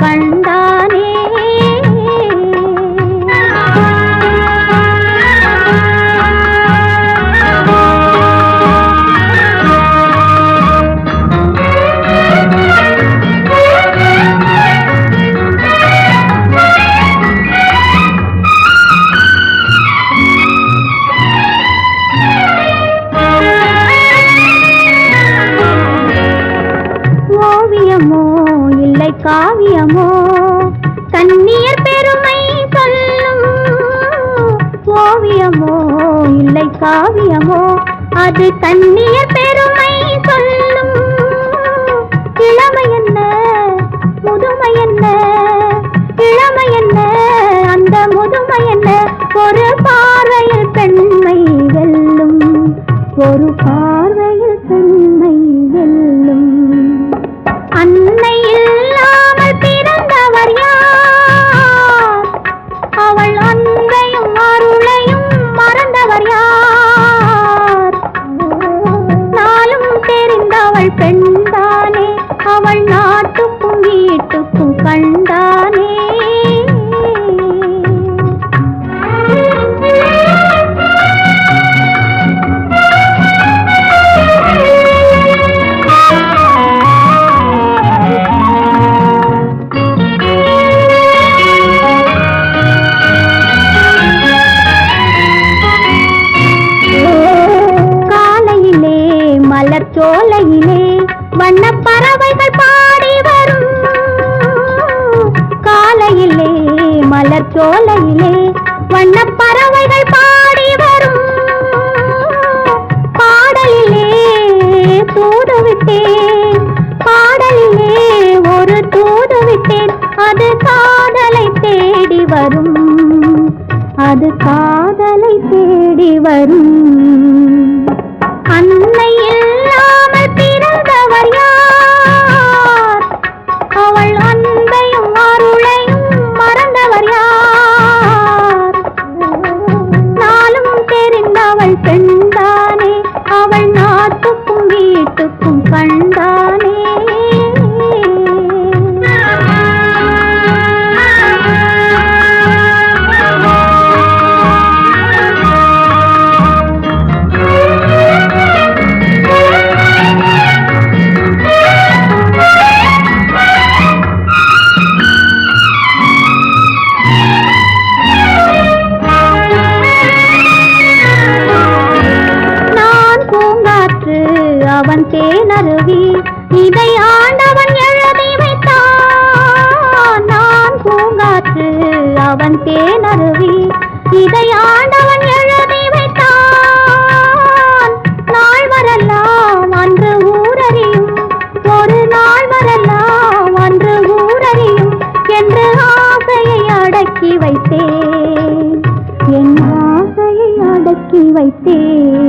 கண்டானே. காவியமோ கண்ணியர் பெருமை சொல்லும் ஓவியமோ இல்லை காவியமோ அது கண்ணியர் பெருமை சொல்லும். இளமை என்ன முதுமை என்ன இளமை என்ன அந்த முதுமை என்ன ஒரு பார்வையில் பெண்மை வெல்லும் ஒரு பார்வையில் பெண்மை வெல்லும். அன்னை இல்லாமல் பிறந்தவர் யார் அவள் அன்பையும் அருளையும் மறந்தவர் யார். நாளும் தெரிந்தவள் பெண்தானே அவள் நாட்டுக்கும் வீட்டுக்கும் கண்டானே. சோலையிலே வண்ண பறவைகள் பாடி வரும் காலையிலே மலர் சோலையிலே வண்ண பறவைகள் பாடி வரும். பாடலிலே தூது விட்டேன் பாடலிலே ஒரு தூது விட்டேன் அது காதலை தேடி வரும் அது காதலை தேடி வரும். அன்னை இல்லாமல் பிறந்தவர் யார் அவள் அன்பையும் அருளையும் மறந்தவர் யார். நாளும் தெரிந்தவள் பெண்தானே அவள் நாட்டுக்கும் வீட்டுக்கும் கண்டானே. அவன் தேனருவி இதை ஆண்டவன் எழுதி வைத்தான். நான் பூங்காற்று அவன் தேனருவி இதை ஆண்டவன் எழுதி வைத்தான். நாள் வரலாம் அன்று ஊரறியும் ஒரு நாள் வரலாம் அன்று ஊரறியும் என்று ஆசையை அடக்கி வைத்தேன் என் ஆசையை அடக்கி வைத்தேன்.